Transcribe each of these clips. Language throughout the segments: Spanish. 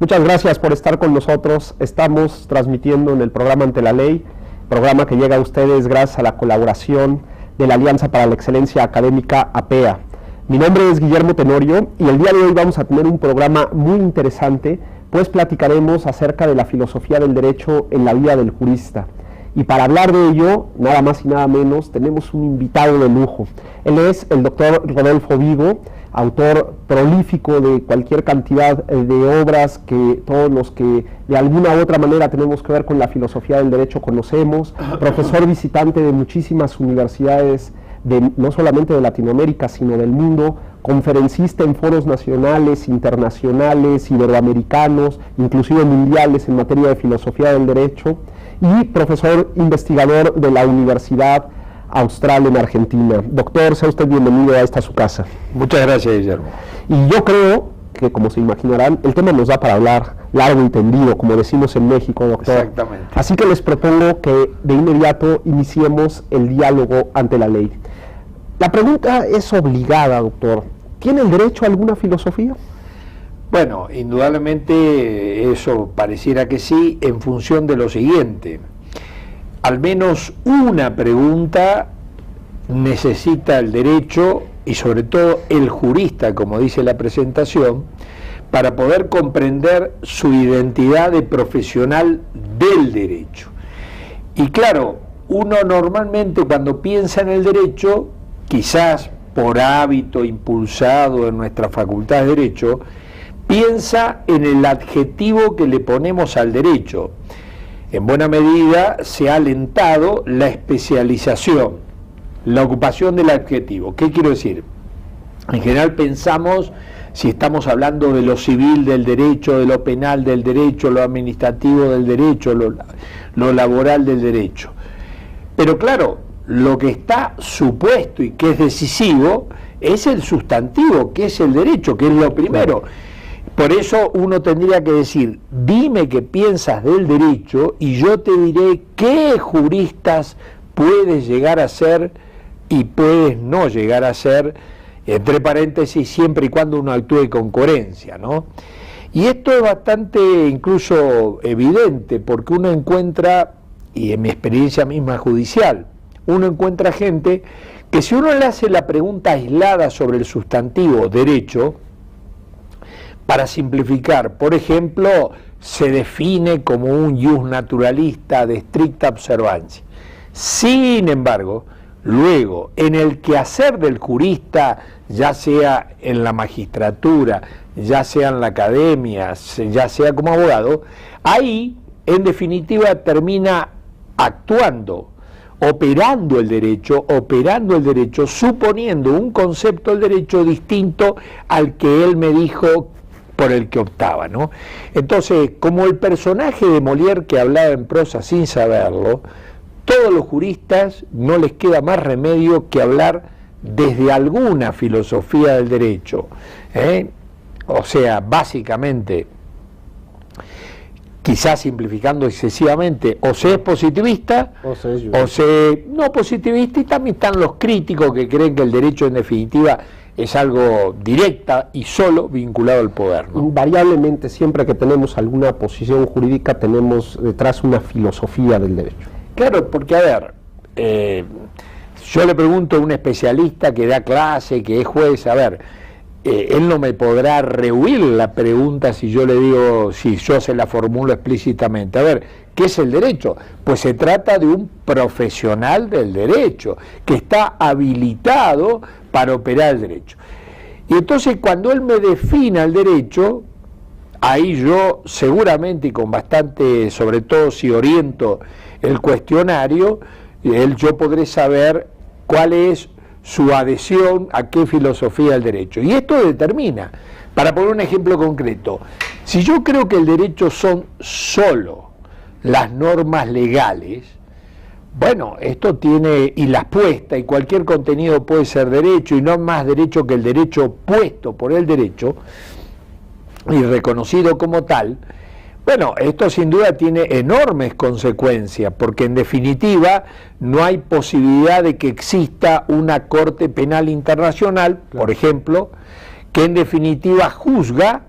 Muchas gracias por estar con nosotros. Estamos transmitiendo en el programa Ante la Ley, programa que llega a ustedes gracias a la colaboración de la Alianza para la Excelencia Académica, APEA. Mi nombre es Guillermo Tenorio y el día de hoy vamos a tener un programa muy interesante, pues platicaremos acerca de la filosofía del derecho en la vida del jurista. Y para hablar de ello, nada más y nada menos, tenemos un invitado de lujo. Él es el doctor Rodolfo Vigo, autor prolífico de cualquier cantidad de obras que todos los que de alguna u otra manera tenemos que ver con la filosofía del derecho conocemos, profesor visitante de muchísimas universidades, no solamente de Latinoamérica, sino del mundo, conferencista en foros nacionales, internacionales, iberoamericanos, inclusive mundiales en materia de filosofía del derecho, y profesor investigador de la Universidad Austral en Argentina. Doctor, sea usted bienvenido a esta su casa. Muchas gracias, Guillermo. Y yo creo que, como se imaginarán, el tema nos da para hablar largo y tendido, como decimos en México, doctor. Exactamente. Así que les propongo que de inmediato iniciemos el diálogo ante la ley. La pregunta es obligada, doctor. ¿Tiene el derecho a alguna filosofía? Bueno, indudablemente eso pareciera que sí, en función de lo siguiente. Al menos una pregunta necesita el derecho, y sobre todo el jurista, como dice la presentación, para poder comprender su identidad de profesional del derecho. Y claro, uno normalmente cuando piensa en el derecho, quizás por hábito impulsado en nuestra facultad de derecho, piensa en el adjetivo que le ponemos al derecho. En buena medida se ha alentado la especialización, la ocupación del adjetivo. ¿Qué quiero decir? En general pensamos, si estamos hablando de lo civil del derecho, de lo penal del derecho, lo administrativo del derecho, lo laboral del derecho. Pero claro, lo que está supuesto y que es decisivo es el sustantivo, que es el derecho, que es lo primero. Por eso uno tendría que decir, dime qué piensas del derecho y yo te diré qué juristas puedes llegar a ser y puedes no llegar a ser, entre paréntesis, siempre y cuando uno actúe con coherencia, ¿no? Y esto es bastante incluso evidente, porque uno encuentra, y en mi experiencia misma judicial, uno encuentra gente que si uno le hace la pregunta aislada sobre el sustantivo derecho, para simplificar, por ejemplo, se define como un jus naturalista de estricta observancia. Sin embargo, luego, en el quehacer del jurista, ya sea en la magistratura, ya sea en la academia, ya sea como abogado, ahí, en definitiva, termina actuando, operando el derecho, suponiendo un concepto del derecho distinto al que él me dijo por el que optaba, ¿no? Entonces, como el personaje de Molière que hablaba en prosa sin saberlo, todos los juristas no les queda más remedio que hablar desde alguna filosofía del derecho, O sea, básicamente, quizás simplificando excesivamente, o se es positivista, o se no positivista, y también están los críticos que creen que el derecho en definitiva es algo directa y solo vinculado al poder, ¿no? Invariablemente, siempre que tenemos alguna posición jurídica, tenemos detrás una filosofía del derecho. Claro, porque a ver, yo le pregunto a un especialista que da clase, que es juez, a ver, él no me podrá rehuir la pregunta si yo le digo, si yo se la formulo explícitamente. A ver, ¿qué es el derecho? Pues se trata de un profesional del derecho, que está habilitado para operar el derecho. Y entonces cuando él me defina el derecho, ahí yo seguramente y con bastante, sobre todo si oriento el cuestionario, yo podré saber cuál es su adhesión a qué filosofía del derecho. Y esto determina, para poner un ejemplo concreto, si yo creo que el derecho son solo las normas legales, bueno, esto tiene, y las puestas, y cualquier contenido puede ser derecho, y no más derecho que el derecho puesto por el derecho, y reconocido como tal. Bueno, esto sin duda tiene enormes consecuencias, porque en definitiva no hay posibilidad de que exista una Corte Penal Internacional, por ejemplo, que en definitiva juzga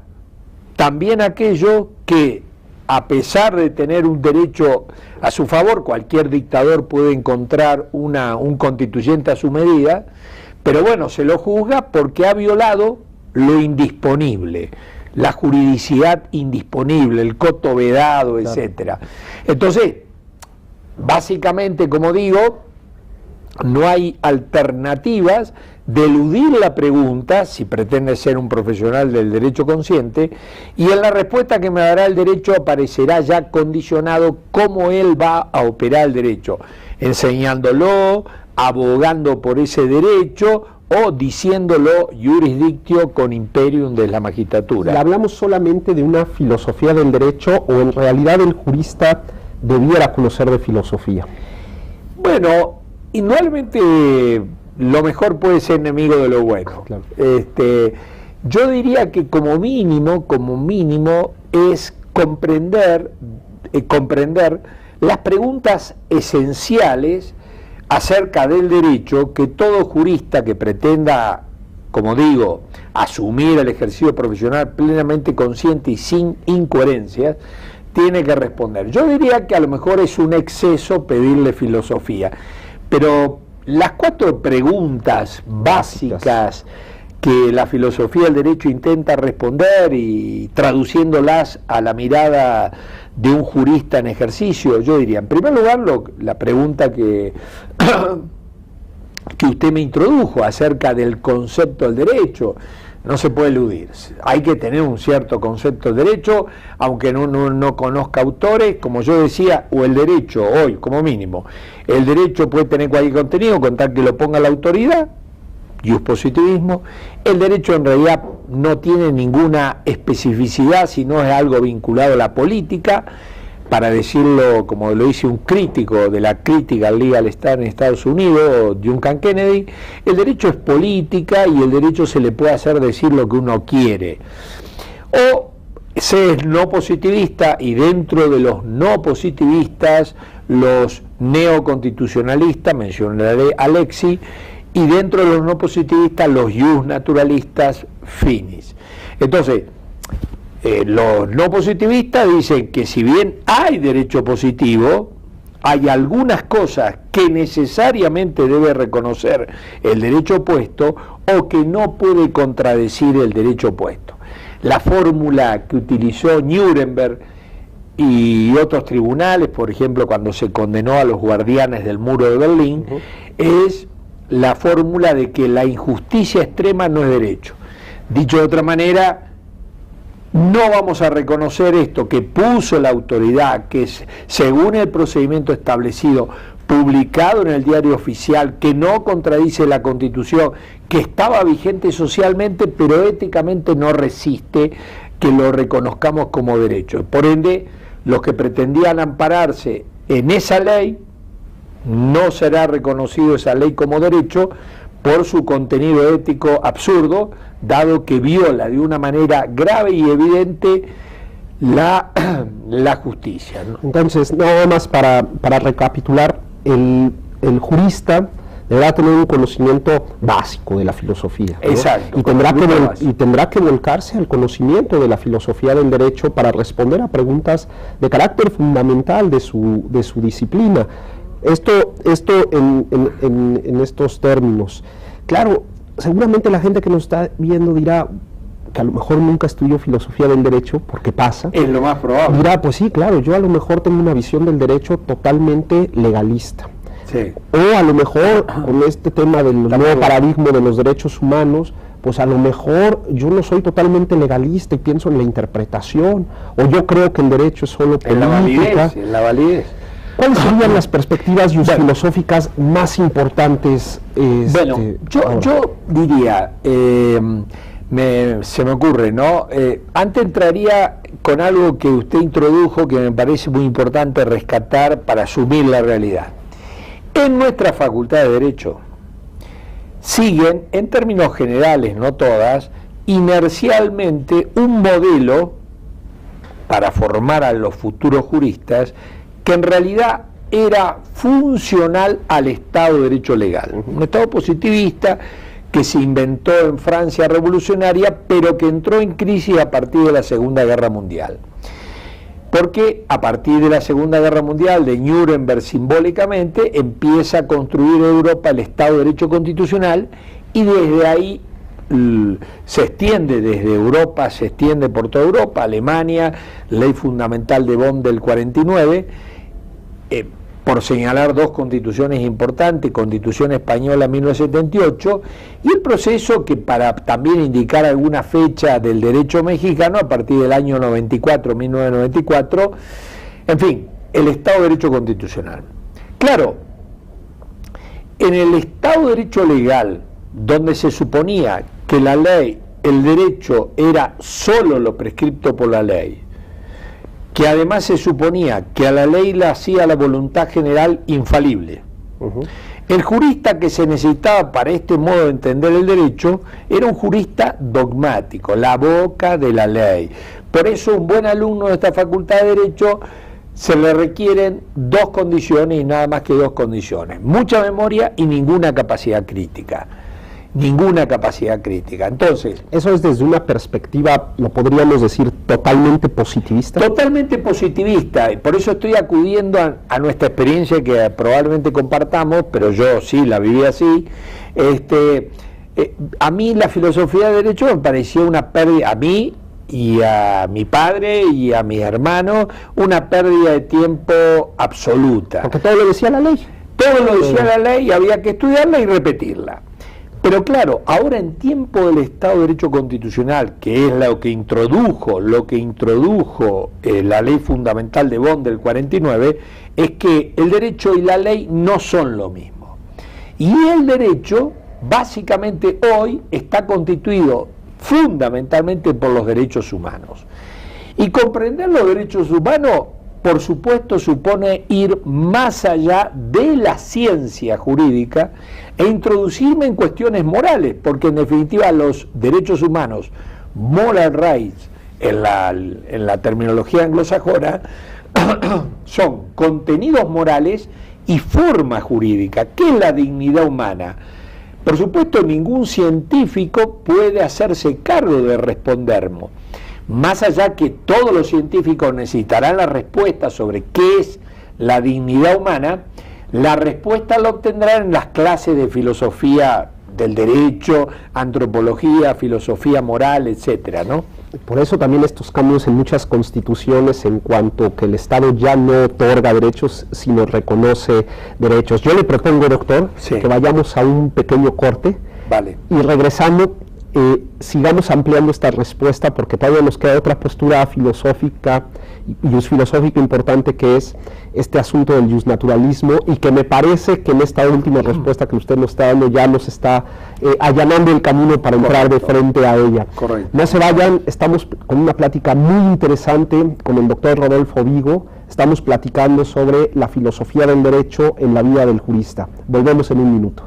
también aquello que, a pesar de tener un derecho a su favor, cualquier dictador puede encontrar un constituyente a su medida, pero bueno, se lo juzga porque ha violado lo indisponible, la juridicidad indisponible, el coto vedado, claro, etcétera. Entonces, básicamente, como digo, no hay alternativas de eludir la pregunta, si pretende ser un profesional del derecho consciente, y en la respuesta que me dará el derecho aparecerá ya condicionado cómo él va a operar el derecho, enseñándolo, abogando por ese derecho o diciéndolo jurisdictio con imperium de la magistratura. ¿Hablamos solamente de una filosofía del derecho o en realidad el jurista debiera conocer de filosofía? Bueno, indudablemente lo mejor puede ser enemigo de lo bueno. Claro. Yo diría que como mínimo es comprender las preguntas esenciales acerca del derecho que todo jurista que pretenda, como digo, asumir el ejercicio profesional plenamente consciente y sin incoherencias, tiene que responder. Yo diría que a lo mejor es un exceso pedirle filosofía, pero las 4 preguntas básicas que la filosofía del derecho intenta responder y traduciéndolas a la mirada de un jurista en ejercicio, yo diría, en primer lugar, la pregunta que usted me introdujo acerca del concepto del derecho, no se puede eludir. Hay que tener un cierto concepto del derecho, aunque no conozca autores, como yo decía, o el derecho hoy, como mínimo. El derecho puede tener cualquier contenido, con tal que lo ponga la autoridad, positivismo. El derecho en realidad no tiene ninguna especificidad, sino es algo vinculado a la política. Para decirlo, como lo dice un crítico de la crítica al legal star en Estados Unidos, Duncan Kennedy, el derecho es política y el derecho se le puede hacer decir lo que uno quiere. O se es no positivista, y dentro de los no positivistas, los neoconstitucionalistas, mencionaré a Alexis, y dentro de los no positivistas, los justnaturalistas finis. Entonces, los no positivistas dicen que si bien hay derecho positivo, hay algunas cosas que necesariamente debe reconocer el derecho opuesto o que no puede contradecir el derecho opuesto. La fórmula que utilizó Nuremberg y otros tribunales, por ejemplo, cuando se condenó a los guardianes del muro de Berlín, es la fórmula de que la injusticia extrema no es derecho. Dicho de otra manera, no vamos a reconocer esto que puso la autoridad, que es, según el procedimiento establecido, publicado en el diario oficial, que no contradice la Constitución, que estaba vigente socialmente, pero éticamente no resiste que lo reconozcamos como derecho. Por ende, los que pretendían ampararse en esa ley, no será reconocido esa ley como derecho por su contenido ético absurdo, dado que viola de una manera grave y evidente la justicia, ¿no? Entonces, nada más para recapitular, el jurista deberá tener un conocimiento básico de la filosofía, ¿no? Exacto. Y tendrá que volcarse al conocimiento de la filosofía del derecho para responder a preguntas de carácter fundamental de su disciplina. Esto en estos términos. Claro, seguramente la gente que nos está viendo dirá que a lo mejor nunca estudió filosofía del derecho, porque pasa. Es lo más probable. Dirá, pues sí, claro, yo a lo mejor tengo una visión del derecho totalmente legalista. Sí. O a lo mejor con este tema del nuevo paradigma de los derechos humanos, pues a lo mejor yo no soy totalmente legalista y pienso en la interpretación, o yo creo que el derecho es solo política. En la validez. ¿Cuáles serían las perspectivas filosóficas más importantes? Bueno, yo diría, se me ocurre, ¿no? Antes entraría con algo que usted introdujo que me parece muy importante rescatar para asumir la realidad. En nuestra Facultad de Derecho siguen, en términos generales, no todas, inercialmente un modelo para formar a los futuros juristas que en realidad era funcional al Estado de Derecho legal. Un Estado positivista que se inventó en Francia revolucionaria, pero que entró en crisis a partir de la Segunda Guerra Mundial. Porque a partir de la Segunda Guerra Mundial, de Nuremberg simbólicamente, empieza a construir Europa el Estado de Derecho Constitucional, y desde ahí se extiende desde Europa, se extiende por toda Europa, Alemania, Ley Fundamental de Bonn del 49, por señalar dos constituciones importantes, Constitución Española 1978, y el proceso que, para también indicar alguna fecha del derecho mexicano, a partir del año 94, 1994, en fin, el Estado de Derecho Constitucional. Claro, en el Estado de Derecho legal, donde se suponía que la ley, el derecho era solo lo prescripto por la ley, que además se suponía que a la ley la hacía la voluntad general infalible. El jurista que se necesitaba para este modo de entender el derecho era un jurista dogmático, la boca de la ley. Por eso un buen alumno de esta facultad de Derecho se le requieren dos condiciones, y nada más que dos condiciones: mucha memoria y ninguna capacidad crítica. Ninguna capacidad crítica. Entonces, eso es desde una perspectiva, lo podríamos decir, totalmente positivista. Totalmente positivista, y por eso estoy acudiendo a nuestra experiencia que probablemente compartamos, pero yo sí la viví así. A mí la filosofía de derecho me pareció una pérdida, a mí y a mi padre y a mis hermanos, una pérdida de tiempo absoluta. Porque todo lo decía la ley. Todo lo decía la ley, y había que estudiarla y repetirla. Pero claro, ahora en tiempo del Estado de Derecho Constitucional, que es lo que introdujo la Ley Fundamental de Bonn del 49, es que el derecho y la ley no son lo mismo. Y el derecho, básicamente hoy, está constituido fundamentalmente por los derechos humanos. Y comprender los derechos humanos, por supuesto, supone ir más allá de la ciencia jurídica e introducirme en cuestiones morales, porque en definitiva los derechos humanos, moral rights, en la terminología anglosajona, son contenidos morales y forma jurídica. ¿Qué es la dignidad humana? Por supuesto, ningún científico puede hacerse cargo de respondernos. Más allá que todos los científicos necesitarán la respuesta sobre qué es la dignidad humana, la respuesta la obtendrán en las clases de filosofía del derecho, antropología, filosofía moral, etcétera, ¿no? Por eso también estos cambios en muchas constituciones en cuanto que el Estado ya no otorga derechos, sino reconoce derechos. Yo le propongo, doctor, que vayamos a un pequeño corte. Vale. Y regresando, sigamos ampliando esta respuesta, porque todavía nos queda otra postura filosófica y filosófica importante, que es este asunto del justnaturalismo, y que me parece que en esta última respuesta que usted nos está dando ya nos está allanando el camino para entrar de frente a ella. Correcto. No se vayan, estamos con una plática muy interesante con el doctor Rodolfo Vigo. Estamos platicando sobre la filosofía del derecho en la vida del jurista. Volvemos en un minuto.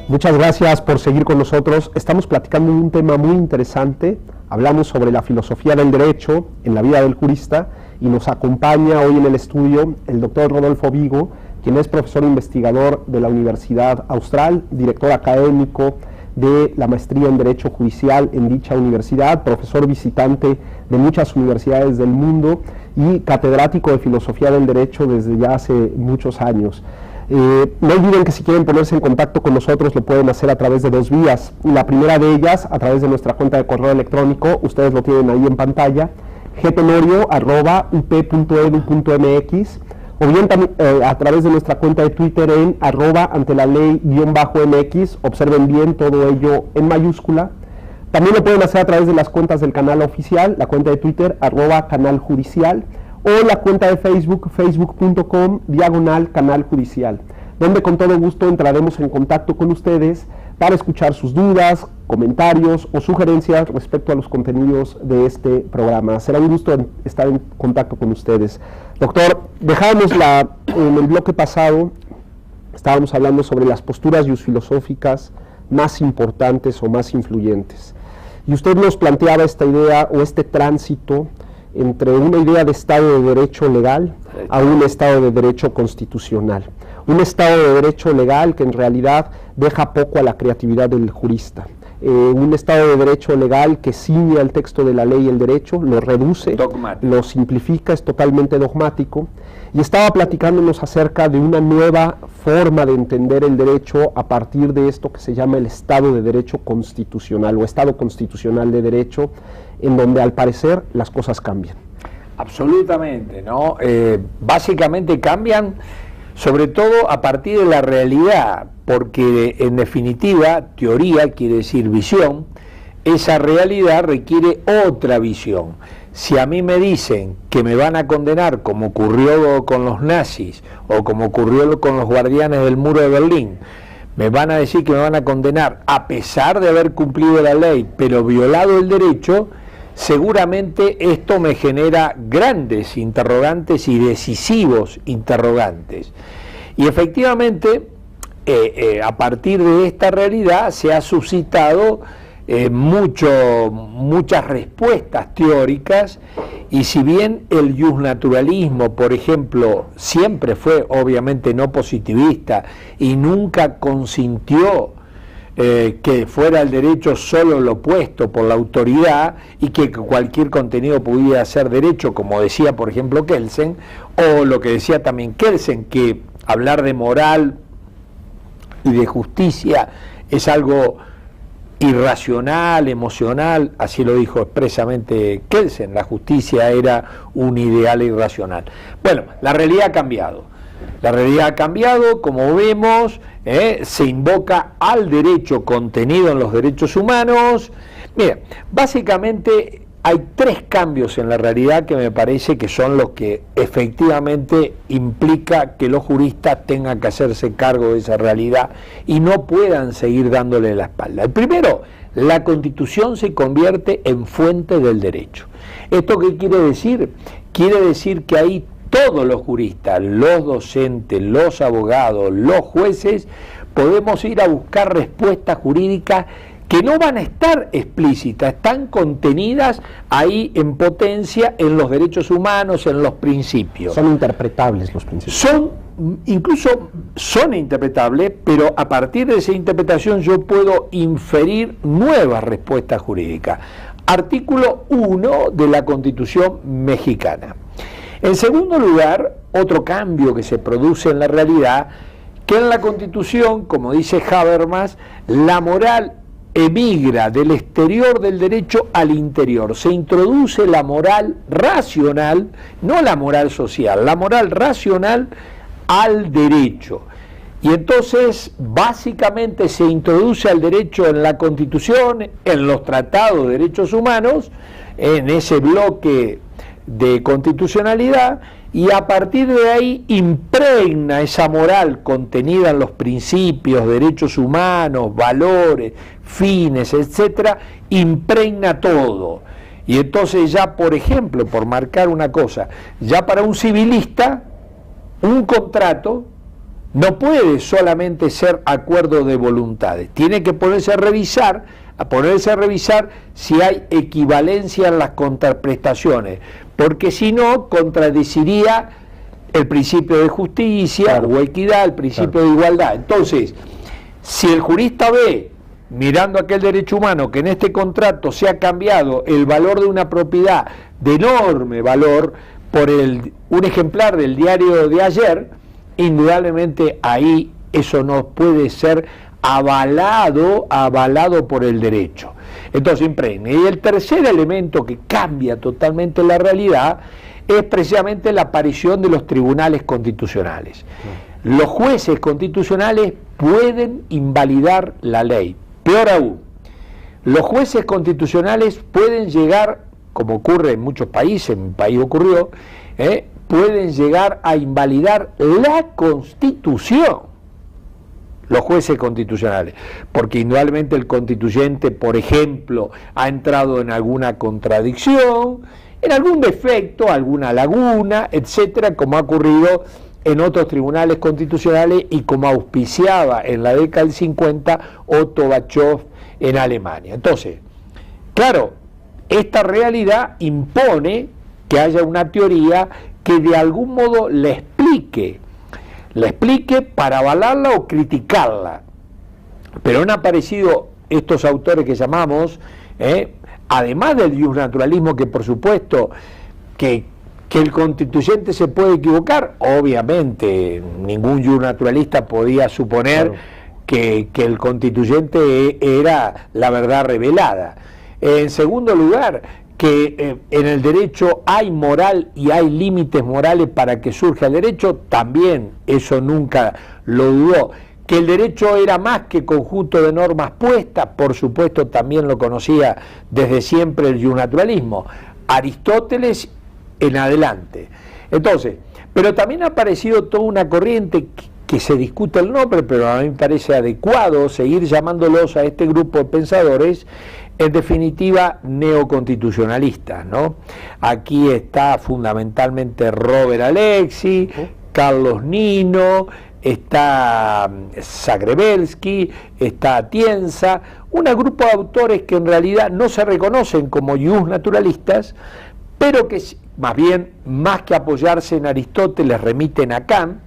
Muchas gracias por seguir con nosotros. Estamos platicando de un tema muy interesante. Hablamos sobre la filosofía del derecho en la vida del jurista, y nos acompaña hoy en el estudio el doctor Rodolfo Vigo, quien es profesor investigador de la Universidad Austral, director académico de la maestría en Derecho Judicial en dicha universidad, profesor visitante de muchas universidades del mundo y catedrático de Filosofía del Derecho desde ya hace muchos años. No olviden que si quieren ponerse en contacto con nosotros lo pueden hacer a través de dos vías. La primera de ellas, a través de nuestra cuenta de correo electrónico, ustedes lo tienen ahí en pantalla, gtenorio@up.edu.mx, o bien a través de nuestra cuenta de Twitter en @antelaley_mx, observen bien todo ello en mayúscula. También lo pueden hacer a través de las cuentas del canal oficial, la cuenta de Twitter @canaljudicial, o la cuenta de Facebook, facebook.com/canal judicial, donde con todo gusto entraremos en contacto con ustedes para escuchar sus dudas, comentarios o sugerencias respecto a los contenidos de este programa. Será un gusto estar en contacto con ustedes. Doctor, dejábamos en el bloque pasado, estábamos hablando sobre las posturas filosóficas más importantes o más influyentes. Y usted nos planteaba esta idea o este tránsito entre una idea de Estado de Derecho legal a un Estado de Derecho constitucional. Un Estado de Derecho legal que en realidad deja poco a la creatividad del jurista. Un Estado de Derecho legal que ciñe al texto de la ley y el derecho, lo reduce, lo simplifica, es totalmente dogmático. Y estaba platicándonos acerca de una nueva forma de entender el derecho a partir de esto que se llama el Estado de Derecho constitucional o Estado constitucional de derecho, en donde al parecer las cosas cambian. Absolutamente, ¿no? Básicamente cambian sobre todo a partir de la realidad, porque en definitiva, teoría quiere decir visión, esa realidad requiere otra visión. Si a mí me dicen que me van a condenar como ocurrió con los nazis o como ocurrió con los guardianes del muro de Berlín, me van a decir que me van a condenar a pesar de haber cumplido la ley pero violado el derecho, seguramente esto me genera grandes interrogantes y decisivos interrogantes. Y efectivamente, a partir de esta realidad se ha suscitado muchas respuestas teóricas, y si bien el justnaturalismo, por ejemplo, siempre fue obviamente no positivista y nunca consintió que fuera el derecho solo lo puesto por la autoridad y que cualquier contenido pudiera ser derecho, como decía por ejemplo Kelsen, o lo que decía también Kelsen, que hablar de moral y de justicia es algo irracional, emocional, así lo dijo expresamente Kelsen, la justicia era un ideal irracional. Bueno, la realidad ha cambiado. La realidad ha cambiado, como vemos, se invoca al derecho contenido en los derechos humanos. Mira, básicamente hay tres cambios en la realidad que me parece que son los que efectivamente implica que los juristas tengan que hacerse cargo de esa realidad y no puedan seguir dándole la espalda. El primero, la Constitución se convierte en fuente del derecho. ¿Esto qué quiere decir? Quiere decir que ahí todos los juristas, los docentes, los abogados, los jueces, podemos ir a buscar respuestas jurídicas que no van a estar explícitas, están contenidas ahí en potencia en los derechos humanos, en los principios. Son interpretables los principios. Incluso son interpretables, pero a partir de esa interpretación yo puedo inferir nuevas respuestas jurídicas. Artículo 1 de la Constitución mexicana. En segundo lugar, otro cambio que se produce en la realidad, que en la Constitución, como dice Habermas, la moral emigra del exterior del derecho al interior. Se introduce la moral racional, no la moral social, la moral racional al derecho. Y entonces, básicamente se introduce al derecho en la Constitución, en los tratados de derechos humanos, en ese bloque de constitucionalidad, y a partir de ahí impregna esa moral contenida en los principios, derechos humanos, valores, fines, etcétera, impregna todo. Y entonces ya, por ejemplo, por marcar una cosa, ya para un civilista, un contrato no puede solamente ser acuerdo de voluntades, tiene que ponerse a revisar si hay equivalencia en las contraprestaciones, porque si no, contradeciría el principio de justicia o equidad, el principio de igualdad. Entonces, si el jurista ve, mirando aquel derecho humano, que en este contrato se ha cambiado el valor de una propiedad de enorme valor por un ejemplar del diario de ayer, indudablemente ahí eso no puede ser avalado por el derecho. Entonces impregna. Y el tercer elemento que cambia totalmente la realidad es precisamente la aparición de los tribunales constitucionales. Los jueces constitucionales pueden invalidar la ley. Peor aún, los jueces constitucionales pueden llegar, como ocurre en muchos países, en mi país ocurrió, pueden llegar a invalidar la Constitución. Los jueces constitucionales, porque indudablemente el constituyente, por ejemplo, ha entrado en alguna contradicción, en algún defecto, alguna laguna, etcétera, como ha ocurrido en otros tribunales constitucionales y como auspiciaba en la década del 50 Otto Bachow en Alemania. Entonces, claro, esta realidad impone que haya una teoría que de algún modo la explique para avalarla o criticarla. Pero han aparecido estos autores que llamamos, además del justnaturalismo, que por supuesto que el constituyente se puede equivocar, obviamente ningún justnaturalista podía suponer que el constituyente era la verdad revelada. En segundo lugar, que en el derecho hay moral y hay límites morales para que surja el derecho, también eso nunca lo dudó. Que el derecho era más que conjunto de normas puestas, por supuesto también lo conocía desde siempre el justnaturalismo, Aristóteles en adelante. Entonces, pero también ha aparecido toda una corriente que se discute el nombre, pero a mí me parece adecuado seguir llamándolos a este grupo de pensadores, en definitiva neoconstitucionalistas, ¿no? Aquí está fundamentalmente Robert Alexy, Carlos Nino, está Zagrebelsky, está Atienza, un grupo de autores que en realidad no se reconocen como justnaturalistas, pero que más bien, más que apoyarse en Aristóteles, remiten a Kant,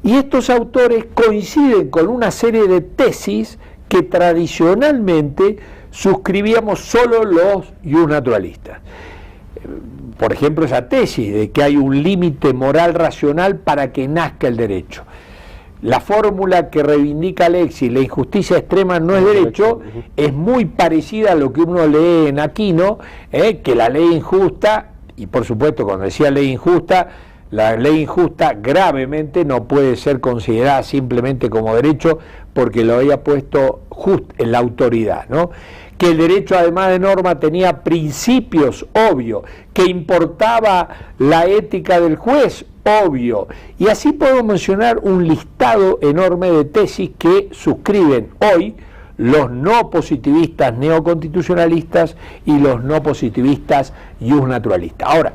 y estos autores coinciden con una serie de tesis que tradicionalmente suscribíamos solo los justnaturalistas. Por ejemplo, esa tesis de que hay un límite moral racional para que nazca el derecho. La fórmula que reivindica Alexis, la injusticia extrema no es derecho, es muy parecida a lo que uno lee en Aquino, que la ley injusta, y por supuesto cuando decía ley injusta, la ley injusta gravemente no puede ser considerada simplemente como derecho porque lo había puesto en la autoridad, ¿no? Que el derecho además de norma tenía principios, obvio, que importaba la ética del juez, obvio, y así podemos mencionar un listado enorme de tesis que suscriben hoy los no positivistas neoconstitucionalistas y los no positivistas justnaturalistas. Ahora,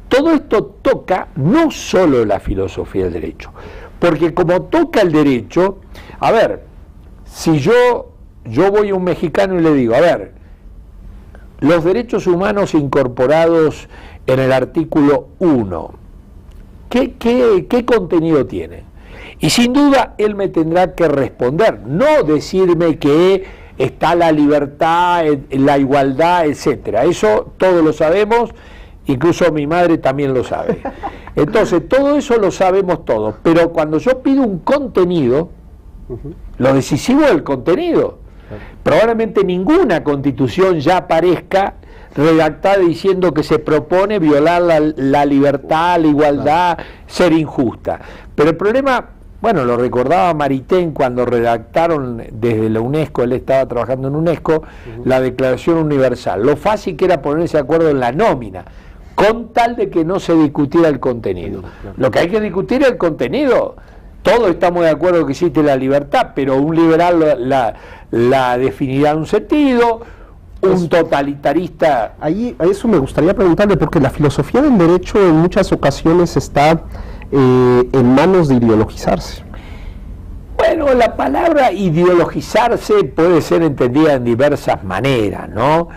todo esto toca no solo la filosofía del derecho, porque como toca el derecho, a ver, si yo voy a un mexicano y le digo, a ver, los derechos humanos incorporados en el artículo 1, ¿qué contenido tienen? Y sin duda él me tendrá que responder, no decirme que está la libertad, la igualdad, etcétera. Eso todos lo sabemos, incluso mi madre también lo sabe. Entonces, todo eso lo sabemos todos, pero cuando yo pido un contenido, lo decisivo es el contenido. Probablemente ninguna constitución ya aparezca redactada diciendo que se propone violar la libertad, la igualdad, ser injusta. Pero el problema, bueno, lo recordaba Maritain cuando redactaron desde la UNESCO, él estaba trabajando en UNESCO, la Declaración Universal. Lo fácil que era ponerse de acuerdo en la nómina, con tal de que no se discutiera el contenido. Lo que hay que discutir es el contenido. Todos estamos de acuerdo que existe la libertad, pero un liberal la definirá en un sentido, un totalitarista... Ahí, a eso me gustaría preguntarle, porque la filosofía del derecho en muchas ocasiones está en manos de ideologizarse. Bueno, la palabra ideologizarse puede ser entendida en diversas maneras, ¿no?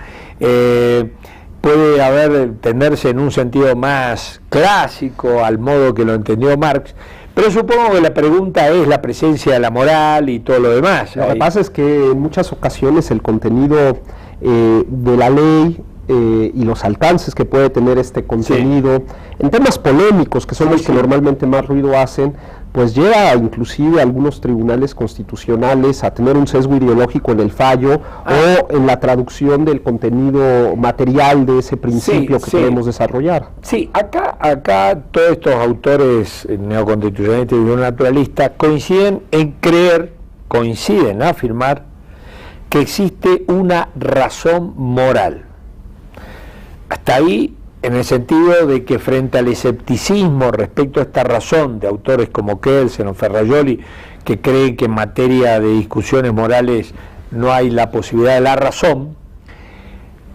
Puede tenderse en un sentido más clásico, al modo que lo entendió Marx, pero supongo que la pregunta es la presencia de la moral y todo lo demás. Lo que pasa es que en muchas ocasiones el contenido de la ley y los alcances que puede tener este contenido, en temas polémicos, que son los que normalmente más ruido hacen, pues lleva inclusive a algunos tribunales constitucionales a tener un sesgo ideológico en el fallo o en la traducción del contenido material de ese principio que queremos desarrollar. Sí, acá todos estos autores neoconstitucionalistas y naturalistas coinciden en afirmar que existe una razón moral. Hasta ahí, en el sentido de que frente al escepticismo respecto a esta razón de autores como Kelsen o Ferrajoli, que creen que en materia de discusiones morales no hay la posibilidad de la razón,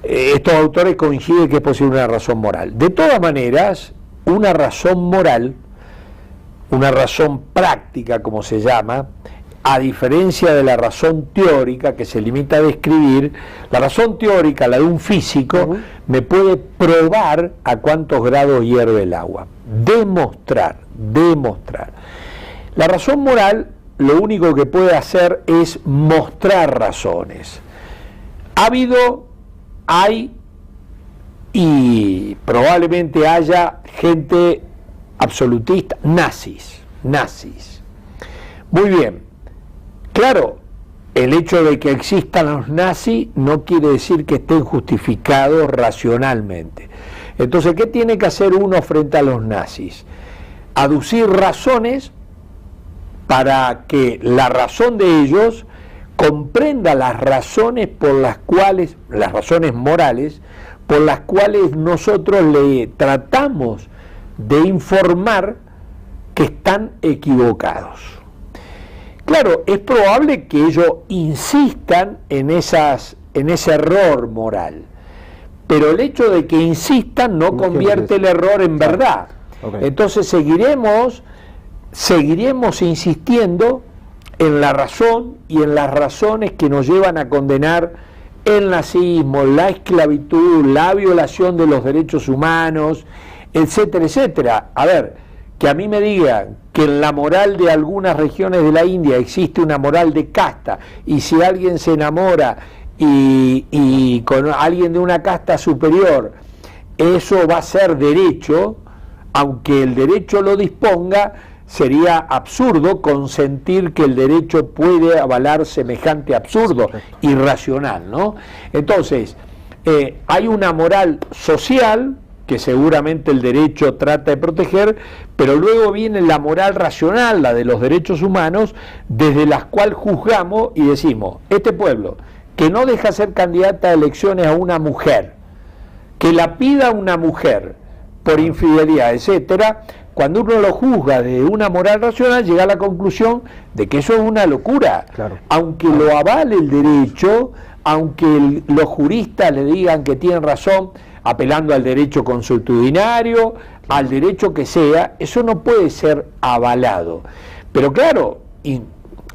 estos autores coinciden que es posible una razón moral. De todas maneras, una razón moral una razón práctica, como se llama, a diferencia de la razón teórica que se limita a describir. La razón teórica, la de un físico, me puede probar a cuántos grados hierve el agua. Demostrar. La razón moral lo único que puede hacer es mostrar razones. Hay y probablemente haya gente absolutista, nazis. Muy bien. Claro, el hecho de que existan los nazis no quiere decir que estén justificados racionalmente. Entonces, ¿qué tiene que hacer uno frente a los nazis? Aducir razones para que la razón de ellos comprenda las razones por las cuales, las razones morales, por las cuales nosotros le tratamos de informar que están equivocados. Claro, es probable que ellos insistan en ese error moral, pero el hecho de que insistan no convierte el error en verdad. Entonces seguiremos insistiendo en la razón y en las razones que nos llevan a condenar el nazismo, la esclavitud, la violación de los derechos humanos, etcétera, etcétera. A ver, que a mí me digan que en la moral de algunas regiones de la India existe una moral de casta, y si alguien se enamora y con alguien de una casta superior, eso va a ser derecho, aunque el derecho lo disponga, sería absurdo consentir que el derecho puede avalar semejante absurdo, irracional, ¿no? Entonces, hay una moral social que seguramente el derecho trata de proteger, pero luego viene la moral racional, la de los derechos humanos, desde las cuales juzgamos y decimos, este pueblo que no deja ser candidata a elecciones a una mujer, que la pida una mujer por infidelidad, etcétera, cuando uno lo juzga de una moral racional, llega a la conclusión de que eso es una locura. Claro. Aunque lo avale el derecho, aunque los juristas le digan que tienen razón, apelando al derecho consuetudinario, al derecho que sea, eso no puede ser avalado. Pero claro, y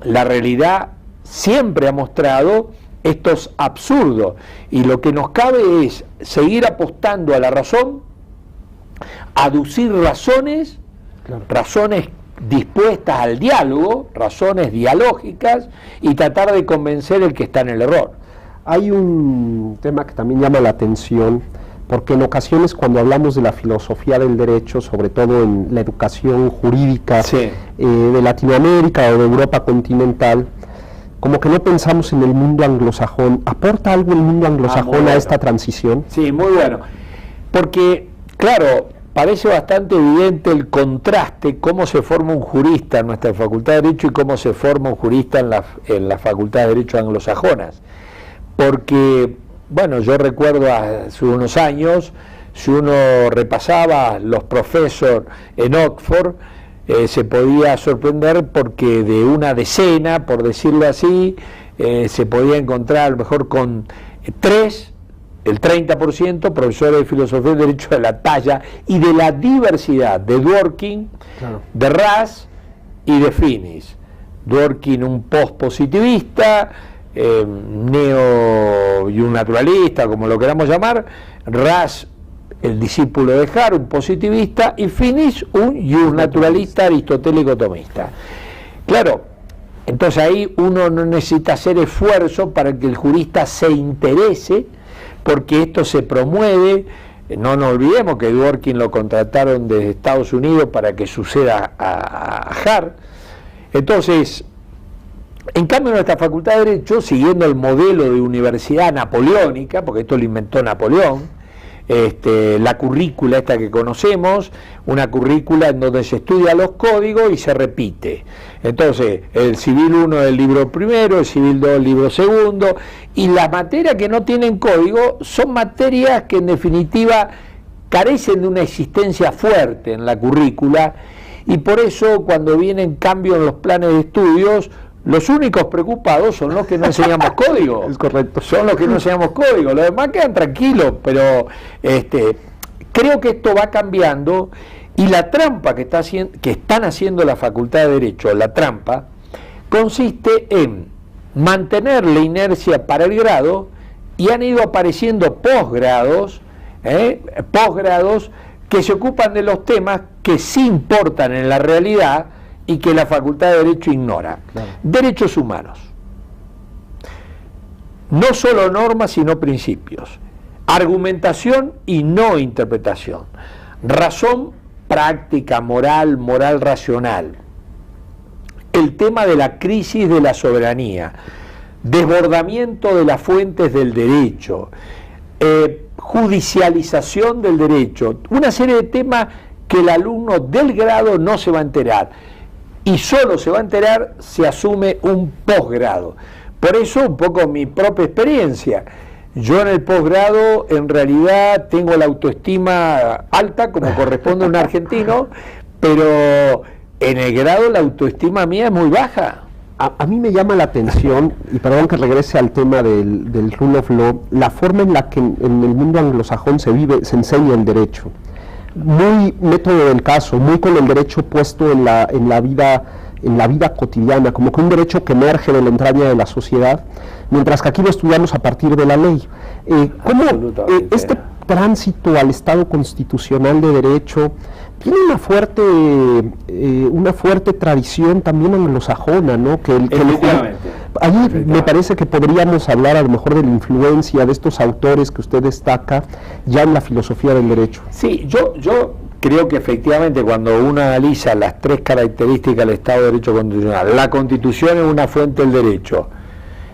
la realidad siempre ha mostrado estos absurdos, y lo que nos cabe es seguir apostando a la razón, aducir razones, razones dispuestas al diálogo, razones dialógicas, y tratar de convencer el que está en el error. Hay un tema que también llama la atención, porque en ocasiones cuando hablamos de la filosofía del derecho, sobre todo en la educación jurídica de Latinoamérica o de Europa continental, como que no pensamos en el mundo anglosajón. ¿Aporta algo el mundo anglosajón a esta transición? Sí, muy bueno. Porque, claro, parece bastante evidente el contraste, cómo se forma un jurista en nuestra Facultad de Derecho y cómo se forma un jurista en la Facultad de Derecho anglosajonas. Porque, bueno, yo recuerdo hace unos años, si uno repasaba los profesores en Oxford, se podía sorprender porque de una decena, por decirlo así, se podía encontrar a lo mejor con 3, el 30%, profesores de filosofía y derecho de la talla y de la diversidad de Dworkin, de Raz y de Finis. Dworkin, un post-positivista, neo y un naturalista, como lo queramos llamar, Raz, el discípulo de Hart, un positivista, y Finis, un naturalista aristotélico-tomista. Claro, entonces ahí uno no necesita hacer esfuerzo para que el jurista se interese, porque esto se promueve. No nos olvidemos que Dworkin lo contrataron desde Estados Unidos para que suceda a Hart. Entonces, en cambio, nuestra Facultad de Derecho, siguiendo el modelo de universidad napoleónica, porque esto lo inventó Napoleón, la currícula esta que conocemos, una currícula en donde se estudia los códigos y se repite. Entonces, el Civil 1 del libro primero, el Civil 2 del libro segundo, y las materias que no tienen código son materias que en definitiva carecen de una existencia fuerte en la currícula, y por eso cuando vienen cambios en los planes de estudios, los únicos preocupados son los que no enseñamos código. Es correcto. Son los que no enseñamos código. Los demás quedan tranquilos, pero creo que esto va cambiando Y la trampa que están haciendo la Facultad de Derecho, la trampa, consiste en mantener la inercia para el grado, y han ido apareciendo posgrados que se ocupan de los temas que sí importan en la realidad y que la Facultad de Derecho ignora. Claro. Derechos humanos. No solo normas, sino principios. Argumentación y no interpretación. Razón práctica, moral, moral racional. El tema de la crisis de la soberanía. Desbordamiento de las fuentes del derecho. Judicialización del derecho. Una serie de temas que el alumno del grado no se va a enterar. Y solo se va a enterar si asume un posgrado. Por eso, un poco mi propia experiencia. Yo en el posgrado, en realidad, tengo la autoestima alta, como corresponde a un argentino, pero en el grado la autoestima mía es muy baja. A mí me llama la atención, y perdón que regrese al tema del rule of law, la forma en la que en el mundo anglosajón se enseña el derecho. Muy método del caso, muy con el derecho puesto en la vida cotidiana, como que un derecho que emerge de la entraña de la sociedad, mientras que aquí lo estudiamos a partir de la ley. ¿Cómo este tránsito al Estado constitucional de derecho tiene una fuerte tradición también anglosajona, ¿no? Ahí me parece que podríamos hablar a lo mejor de la influencia de estos autores que usted destaca ya en la filosofía del derecho. Sí, yo creo que efectivamente cuando uno analiza las tres características del Estado de Derecho constitucional, la Constitución es una fuente del derecho.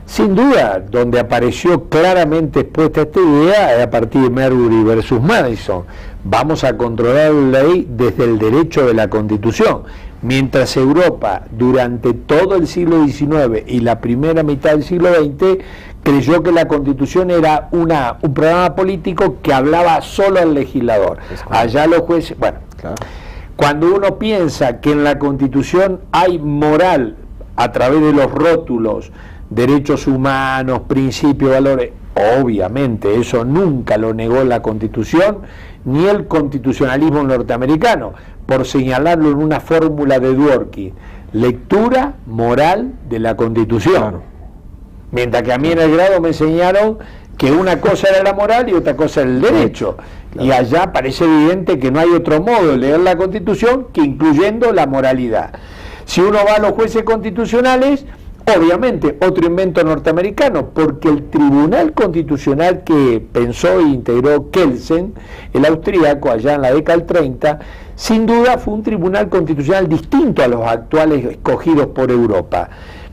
Sin duda, donde apareció claramente expuesta esta idea es a partir de Marbury versus Madison. Vamos a controlar la ley desde el derecho de la Constitución. Mientras Europa, durante todo el siglo XIX y la primera mitad del siglo XX, creyó que la Constitución era un programa político que hablaba solo al legislador. Allá los jueces... Bueno, claro. Cuando uno piensa que en la Constitución hay moral a través de los rótulos, derechos humanos, principios, valores, obviamente eso nunca lo negó la Constitución, ni el constitucionalismo norteamericano, por señalarlo en una fórmula de Dworkin, lectura moral de la Constitución. Claro. Mientras que a mí en el grado me enseñaron que una cosa era la moral y otra cosa era el derecho. Claro. Y allá parece evidente que no hay otro modo de leer la Constitución que incluyendo la moralidad. Si uno va a los jueces constitucionales, obviamente otro invento norteamericano, porque el Tribunal Constitucional que pensó e integró Kelsen, el austríaco, allá en la década del 30, sin duda fue un tribunal constitucional distinto a los actuales escogidos por Europa,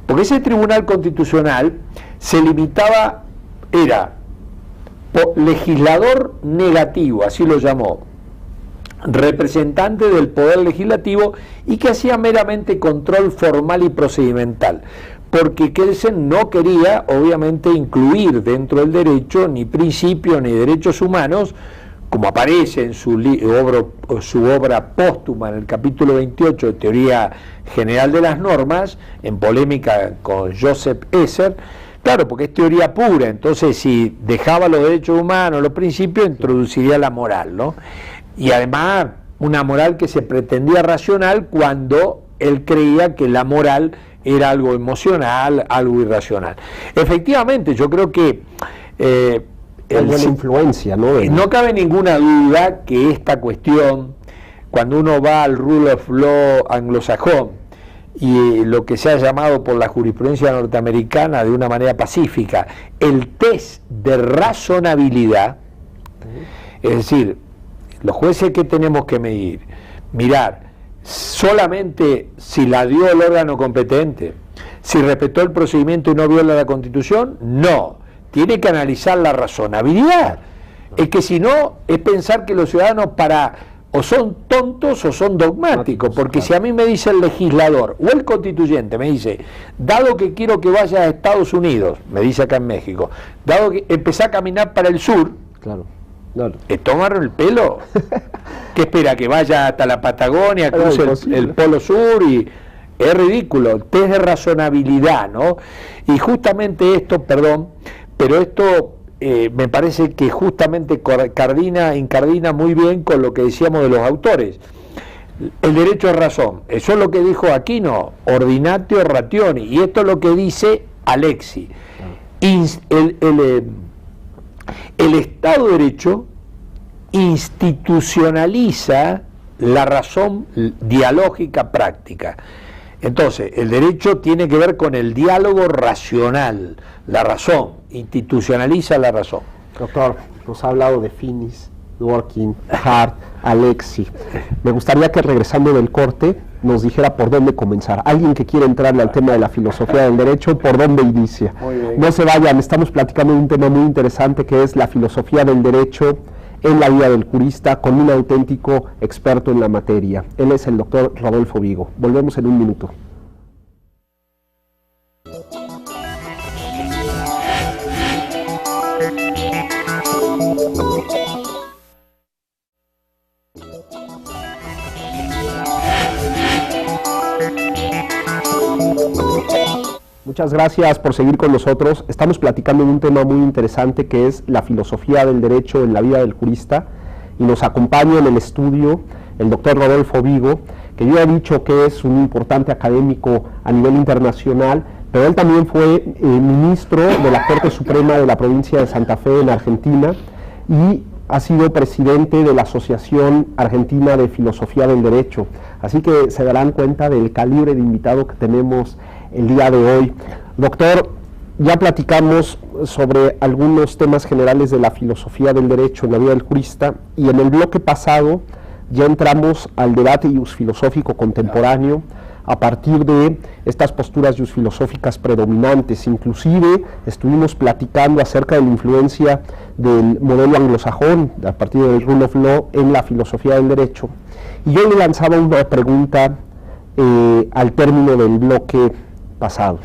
porque ese Tribunal Constitucional se limitaba, era legislador negativo, así lo llamó, representante del poder legislativo, y que hacía meramente control formal y procedimental, porque Kelsen no quería obviamente incluir dentro del derecho ni principios ni derechos humanos, como aparece en su obra póstuma en el capítulo 28 de Teoría General de las Normas, en polémica con Joseph Esser. Claro, porque es teoría pura, entonces si dejaba los derechos humanos, los principios, introduciría la moral, ¿no? Y además una moral que se pretendía racional cuando él creía que la moral era algo emocional, algo irracional. Efectivamente, yo creo que buena influencia, ¿no? No cabe ninguna duda que esta cuestión, cuando uno va al rule of law anglosajón y lo que se ha llamado por la jurisprudencia norteamericana de una manera pacífica, el test de razonabilidad, es decir, los jueces que tenemos que mirar solamente si la dio el órgano competente, si respetó el procedimiento y no viola la Constitución, no, tiene que analizar la razonabilidad. Es que si no, es pensar que los ciudadanos o son tontos o son dogmáticos, porque si a mí me dice el legislador o el constituyente, me dice, dado que quiero que vayas a Estados Unidos, me dice acá en México, dado que empecé a caminar para el sur, claro. ¿Te tomaron el pelo? ¿Qué espera? ¿Que vaya hasta la Patagonia, cruce el Polo Sur? Y es ridículo, test de razonabilidad, ¿no? Y justamente esto, perdón, pero esto me parece que justamente incardina muy bien con lo que decíamos de los autores. el derecho a razón. Eso es lo que dijo Aquino, ordinatio rationi, y esto es lo que dice Alexi. El Estado de Derecho institucionaliza la razón dialógica práctica. Entonces, el derecho tiene que ver con el diálogo racional, la razón, institucionaliza la razón. Doctor, nos ha hablado de Finis, Dworkin, Hart, Alexi. Me gustaría que, regresando del corte, nos dijera por dónde comenzar. Alguien que quiere entrarle al tema de la filosofía del derecho, ¿por dónde inicia? No se vayan, estamos platicando de un tema muy interesante que es la filosofía del derecho en la vida del jurista, con un auténtico experto en la materia. Él es el doctor Rodolfo Vigo. Volvemos en un minuto. Muchas gracias por seguir con nosotros. Estamos platicando de un tema muy interesante que es la filosofía del derecho en la vida del jurista, y nos acompaña en el estudio el doctor Rodolfo Vigo, que yo he dicho que es un importante académico a nivel internacional, pero él también fue ministro de la Corte Suprema de la provincia de Santa Fe en Argentina y ha sido presidente de la Asociación Argentina de Filosofía del Derecho. Así que se darán cuenta del calibre de invitado que tenemos el día de hoy. Doctor, ya platicamos sobre algunos temas generales de la filosofía del derecho en la vida del jurista, y en el bloque pasado ya entramos al debate filosófico contemporáneo a partir de estas posturas filosóficas predominantes. Inclusive estuvimos platicando acerca de la influencia del modelo anglosajón a partir del rule of law en la filosofía del derecho, y yo le lanzaba una pregunta al término del bloque pasado.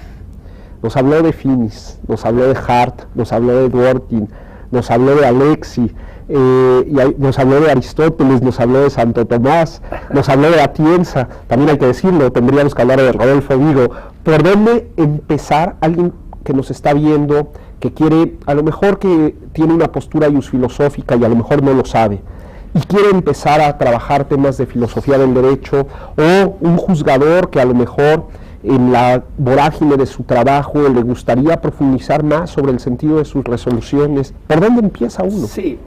Nos habló de Finis, nos habló de Hart, nos habló de Dworkin, nos habló de Alexi, nos habló de Aristóteles, nos habló de Santo Tomás, nos habló de Atienza. También hay que decirlo, tendríamos que hablar de Rodolfo Vigo. ¿Por dónde empezar? Alguien que nos está viendo, que quiere, a lo mejor que tiene una postura filosófica y a lo mejor no lo sabe, y quiere empezar a trabajar temas de filosofía del derecho, o un juzgador que a lo mejor en la vorágine de su trabajo le gustaría profundizar más sobre el sentido de sus resoluciones. ¿Por dónde empieza uno? Sí,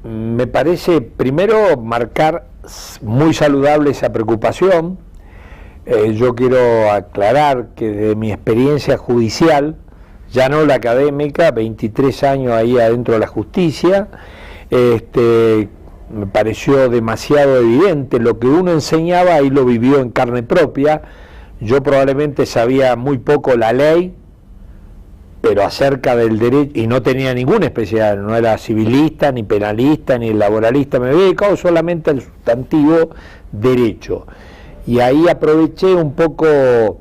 me parece primero marcar muy saludable esa preocupación. Yo quiero aclarar que de mi experiencia judicial, ya no la académica, 23 años ahí adentro de la justicia, me pareció demasiado evidente lo que uno enseñaba y lo vivió en carne propia. Yo probablemente sabía muy poco la ley, pero acerca del derecho, y no tenía ninguna especialidad, no era civilista, ni penalista, ni laboralista, me había dedicado solamente al sustantivo derecho. Y ahí aproveché un poco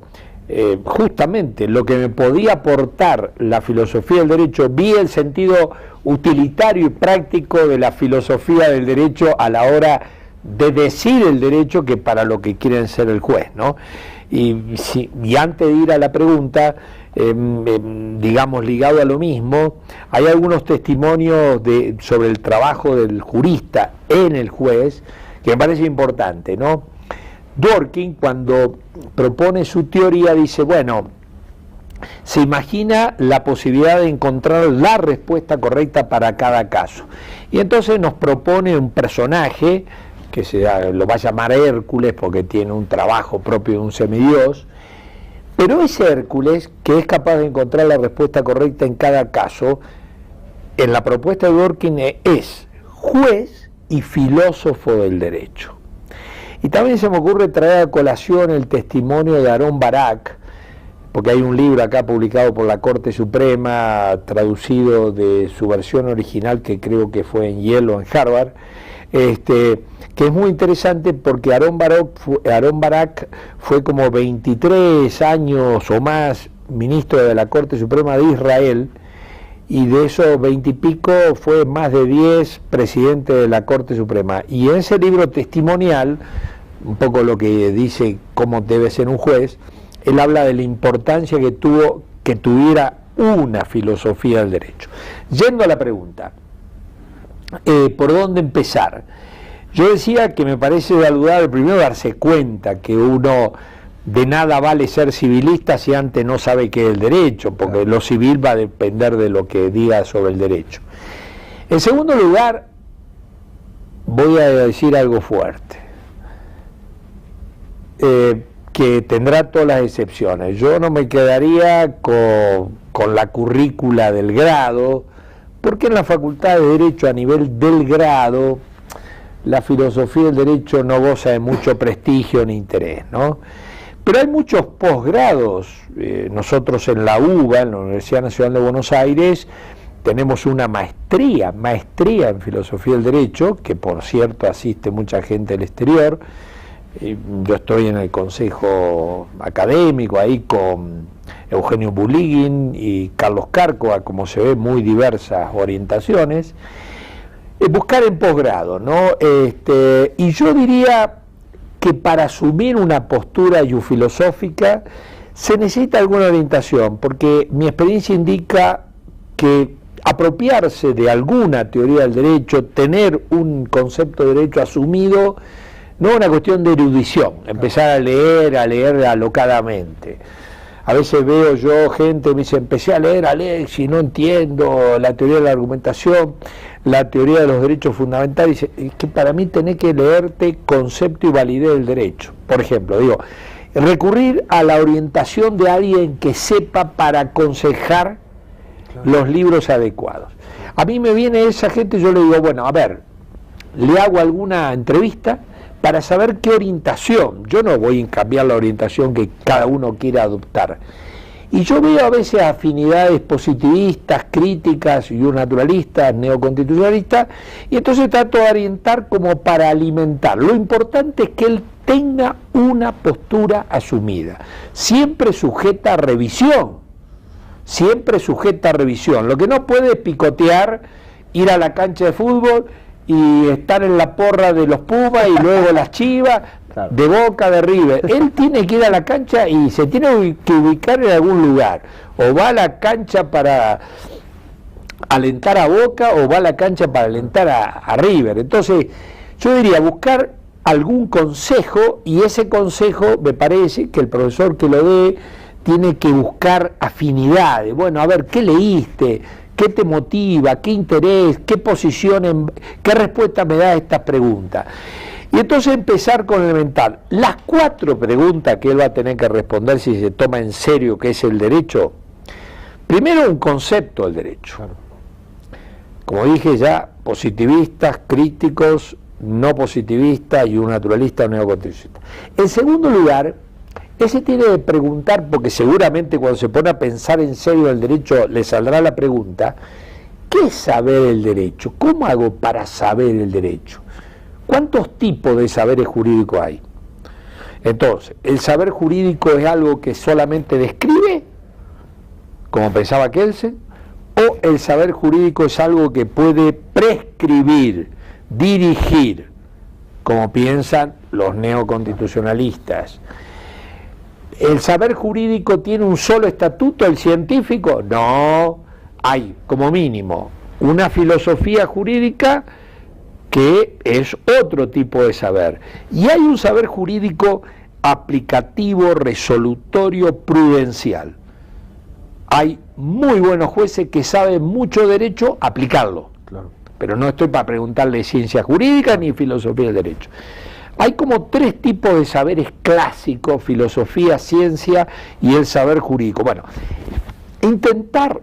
justamente lo que me podía aportar la filosofía del derecho, vi el sentido utilitario y práctico de la filosofía del derecho a la hora de decir el derecho, que para lo que quieren ser el juez, ¿no? Y antes de ir a la pregunta, digamos, ligado a lo mismo, hay algunos testimonios sobre el trabajo del jurista en el juez que me parece importante, ¿no? Dworkin, cuando propone su teoría, dice, bueno, se imagina la posibilidad de encontrar la respuesta correcta para cada caso, y entonces nos propone un personaje que lo va a llamar Hércules porque tiene un trabajo propio de un semidios, pero ese Hércules, que es capaz de encontrar la respuesta correcta en cada caso, en la propuesta de Dworkin es juez y filósofo del derecho. Y también se me ocurre traer a colación el testimonio de Aarón Barak, porque hay un libro acá publicado por la Corte Suprema, traducido de su versión original, que creo que fue en Yale o en Harvard, que es muy interesante porque Aarón Barak fue como 23 años o más ministro de la Corte Suprema de Israel, y de esos 20 y pico fue más de 10 presidente de la Corte Suprema. Y en ese libro testimonial, un poco lo que dice cómo debe ser un juez, él habla de la importancia que tuviera una filosofía del derecho. Yendo a la pregunta, ¿por dónde empezar? Yo decía que me parece saludable primero darse cuenta que uno de nada vale ser civilista si antes no sabe qué es el derecho, porque lo civil va a depender de lo que diga sobre el derecho. En segundo lugar, voy a decir algo fuerte, que tendrá todas las excepciones. Yo no me quedaría con la currícula del grado, porque en la Facultad de Derecho a nivel del grado, la filosofía del derecho no goza de mucho prestigio ni interés, ¿no? Pero hay muchos posgrados. Nosotros en la UBA, en la Universidad Nacional de Buenos Aires, tenemos una maestría en filosofía del derecho, que por cierto asiste mucha gente del exterior. Yo estoy en el consejo académico ahí con Eugenio Bulíguin y Carlos Cárcova, como se ve, muy diversas orientaciones. Buscar en posgrado, ¿no? Y yo diría que para asumir una postura filosófica se necesita alguna orientación, porque mi experiencia indica que apropiarse de alguna teoría del derecho, tener un concepto de derecho asumido, no es una cuestión de erudición, empezar a leer alocadamente. A veces veo yo gente que me dice, empecé a leer Alexis, no entiendo la teoría de la argumentación, la teoría de los derechos fundamentales. Es que para mí tenés que leerte concepto y validez del derecho. Por ejemplo, digo, recurrir a la orientación de alguien que sepa para aconsejar los libros adecuados. A mí me viene esa gente y yo le digo, bueno, a ver, le hago alguna entrevista para saber qué orientación. Yo no voy a cambiar la orientación que cada uno quiera adoptar. Y yo veo a veces afinidades positivistas, críticas, naturalistas, neoconstitucionalistas, y entonces trato de orientar como para alimentar. Lo importante es que él tenga una postura asumida, siempre sujeta a revisión, siempre sujeta a revisión. Lo que no puede es picotear, ir a la cancha de fútbol y estar en la porra de los Pumas y luego las Chivas, claro, de Boca, de River. Él tiene que ir a la cancha y se tiene que ubicar en algún lugar. O va a la cancha para alentar a Boca o va a la cancha para alentar a River. Entonces, yo diría buscar algún consejo, y ese consejo me parece que el profesor que lo dé tiene que buscar afinidades. Bueno, a ver, ¿qué leíste? ¿Qué te motiva? ¿Qué interés? ¿Qué posición? ¿Qué respuesta me da a esta pregunta? Y entonces empezar con elemental. Las 4 preguntas que él va a tener que responder si se toma en serio qué es el derecho. Primero, un concepto del derecho. Como dije ya, positivistas, críticos, no positivistas y un naturalista o neoconstitucionalista. En segundo lugar, ese tiene que preguntar, porque seguramente cuando se pone a pensar en serio el derecho le saldrá la pregunta, ¿qué es saber el derecho? ¿Cómo hago para saber el derecho? ¿Cuántos tipos de saberes jurídicos hay? Entonces, ¿el saber jurídico es algo que solamente describe, como pensaba Kelsen? ¿O el saber jurídico es algo que puede prescribir, dirigir, como piensan los neoconstitucionalistas? ¿El saber jurídico tiene un solo estatuto, el científico? No, hay como mínimo una filosofía jurídica que es otro tipo de saber. Y hay un saber jurídico aplicativo, resolutorio, prudencial. Hay muy buenos jueces que saben mucho derecho, aplicarlo. Claro. Pero no estoy para preguntarle ciencia jurídica ni filosofía del derecho. Hay como 3 tipos de saberes clásicos: filosofía, ciencia y el saber jurídico. Bueno, intentar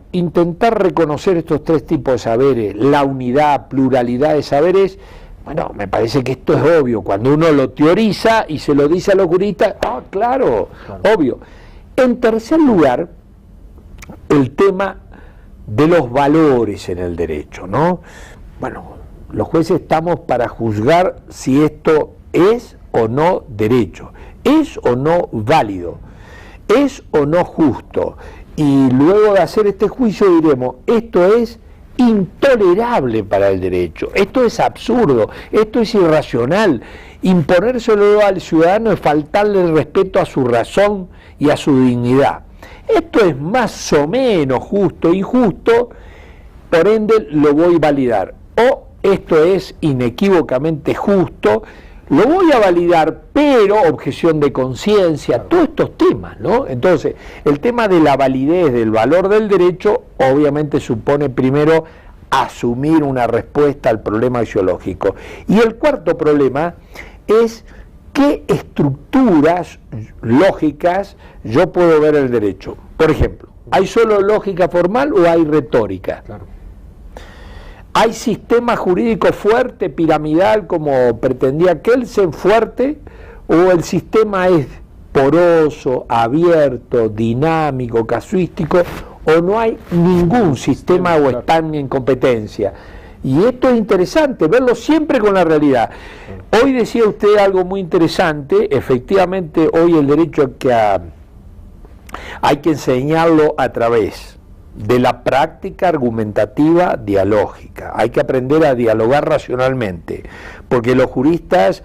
reconocer estos 3 tipos de saberes, la unidad, pluralidad de saberes, bueno, me parece que esto es obvio. Cuando uno lo teoriza y se lo dice a los juristas, claro, obvio. En tercer lugar, el tema de los valores en el derecho, ¿no? Bueno, los jueces estamos para juzgar si esto es o no derecho, es o no válido, es o no justo, y luego de hacer este juicio diremos, esto es intolerable para el derecho, esto es absurdo, esto es irracional. Imponérselo al ciudadano es faltarle el respeto a su razón y a su dignidad. Esto es más o menos justo, injusto, por ende lo voy a validar. O esto es inequívocamente justo, lo voy a validar, pero objeción de conciencia, todos estos temas, ¿no? Entonces, el tema de la validez del valor del derecho obviamente supone primero asumir una respuesta al problema axiológico. Y el cuarto problema es qué estructuras lógicas yo puedo ver el derecho. Por ejemplo, ¿hay solo lógica formal o hay retórica? Claro. ¿Hay sistema jurídico fuerte, piramidal, como pretendía Kelsen, fuerte? ¿O el sistema es poroso, abierto, dinámico, casuístico? ¿O no hay ningún sistema o están en competencia? Y esto es interesante, verlo siempre con la realidad. Hoy decía usted algo muy interesante, efectivamente hoy el derecho hay que enseñarlo a través de la práctica argumentativa dialógica. Hay que aprender a dialogar racionalmente, porque los juristas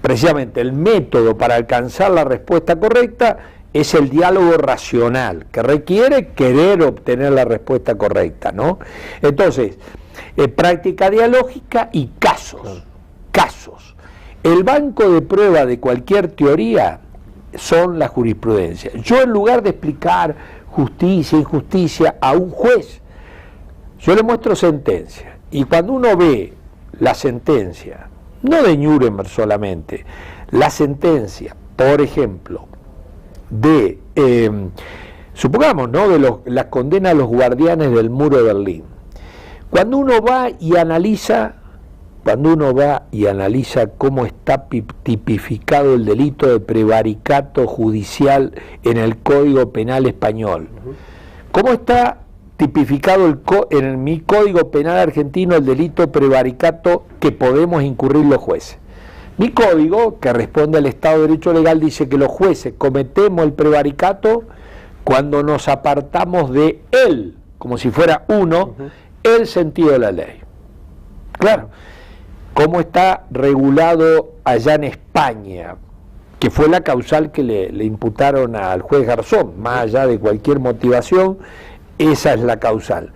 precisamente el método para alcanzar la respuesta correcta es el diálogo racional, que requiere querer obtener la respuesta correcta, ¿no? Entonces, práctica dialógica y casos. El banco de prueba de cualquier teoría son la jurisprudencia. Yo, en lugar de explicar justicia, injusticia a un juez, yo le muestro sentencia, y cuando uno ve la sentencia, no de Nuremberg solamente, la sentencia, por ejemplo, de, supongamos, ¿no?, de la condena a los guardianes del muro de Berlín, cuando uno va y analiza cómo está tipificado el delito de prevaricato judicial en el Código Penal español, cómo está tipificado en mi Código Penal argentino el delito de prevaricato que podemos incurrir los jueces. Mi código, que responde al Estado de Derecho Legal, dice que los jueces cometemos el prevaricato cuando nos apartamos de él, como si fuera uno, el sentido de la ley. Claro. ¿Cómo está regulado allá en España? Que fue la causal que le imputaron al juez Garzón, más allá de cualquier motivación, esa es la causal.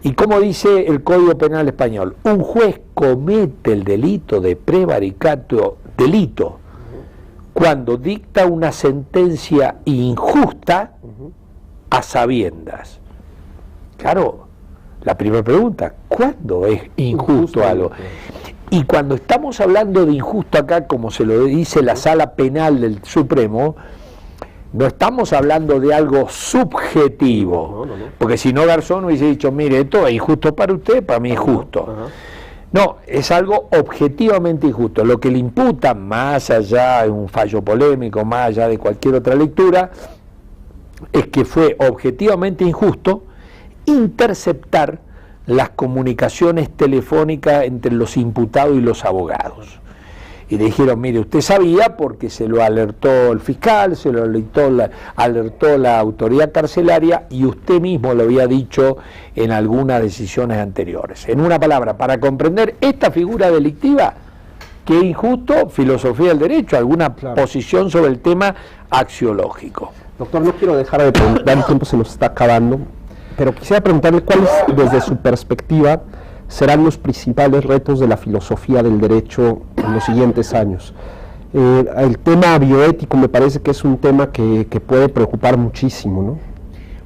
Y como dice el Código Penal español, un juez comete el delito de prevaricato, cuando dicta una sentencia injusta a sabiendas. Claro, la primera pregunta, ¿cuándo es injusto algo? Y cuando estamos hablando de injusto acá, como se lo dice la Sala Penal del Supremo, no estamos hablando de algo subjetivo, porque si no Garzón hubiese dicho, mire, esto es injusto para usted, para mí es justo. No, es algo objetivamente injusto. Lo que le imputan, más allá de un fallo polémico, más allá de cualquier otra lectura, es que fue objetivamente injusto interceptar las comunicaciones telefónicas entre los imputados y los abogados. Y le dijeron, mire, usted sabía porque se lo alertó el fiscal, se lo alertó la autoridad carcelaria y usted mismo lo había dicho en algunas decisiones anteriores. En una palabra, para comprender esta figura delictiva, que es injusto, filosofía del derecho, alguna posición sobre el tema axiológico. Doctor, no quiero dejar de preguntar, el tiempo se nos está acabando, pero quisiera preguntarle cuáles, desde su perspectiva, serán los principales retos de la filosofía del derecho en los siguientes años. El tema bioético me parece que es un tema que puede preocupar muchísimo, ¿no?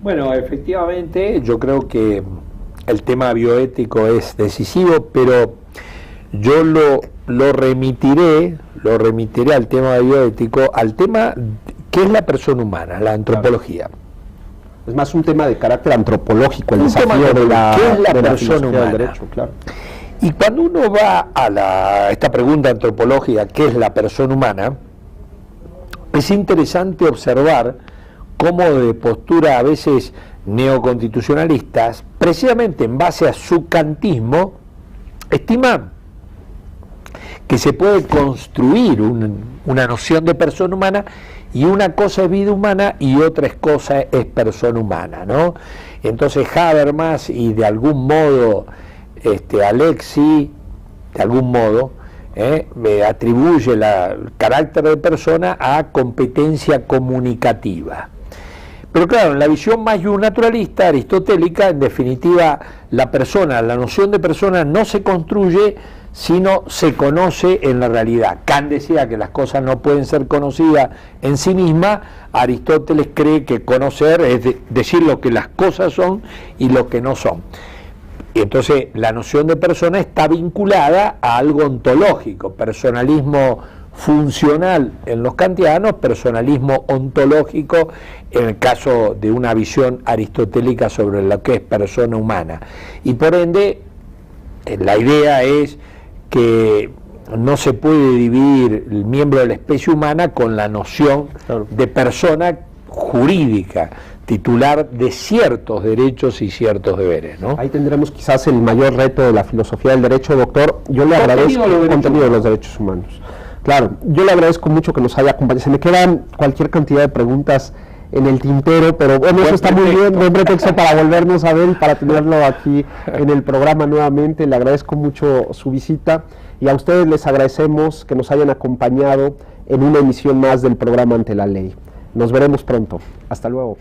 Bueno, efectivamente, yo creo que el tema bioético es decisivo, pero yo lo remitiré al tema bioético, al tema que es la persona humana, la antropología. Es más un tema de carácter antropológico, el desafío de la persona humana. Del derecho, claro. Y cuando uno va a esta pregunta antropológica, ¿qué es la persona humana?, es interesante observar cómo de postura a veces neoconstitucionalistas, precisamente en base a su kantismo, estiman que se puede construir una noción de persona humana, y una cosa es vida humana y otra cosa es persona humana, ¿no? Entonces Habermas y de algún modo Alexis, de algún modo, atribuye el carácter de persona a competencia comunicativa. Pero claro, en la visión más naturalista, aristotélica, en definitiva, la persona, la noción de persona no se construye, sino se conoce en la realidad. Kant decía que las cosas no pueden ser conocidas en sí mismas. Aristóteles cree que conocer es decir lo que las cosas son y lo que no son. Y entonces la noción de persona está vinculada a algo ontológico, personalismo funcional en los kantianos, personalismo ontológico en el caso de una visión aristotélica sobre lo que es persona humana. Y por ende, la idea es que no se puede dividir el miembro de la especie humana con la noción de persona jurídica, titular de ciertos derechos y ciertos deberes, ¿no? Ahí tendremos quizás el mayor reto de la filosofía del derecho, doctor. Yo le agradezco el contenido de los derechos humanos. Claro, yo le agradezco mucho que nos haya acompañado. Se me quedan cualquier cantidad de preguntas en el tintero, pero bueno, eso está muy bien, buen pretexto para volvernos a ver y para tenerlo aquí en el programa nuevamente. Le agradezco mucho su visita y a ustedes les agradecemos que nos hayan acompañado en una emisión más del programa Ante la Ley. Nos veremos pronto. Hasta luego.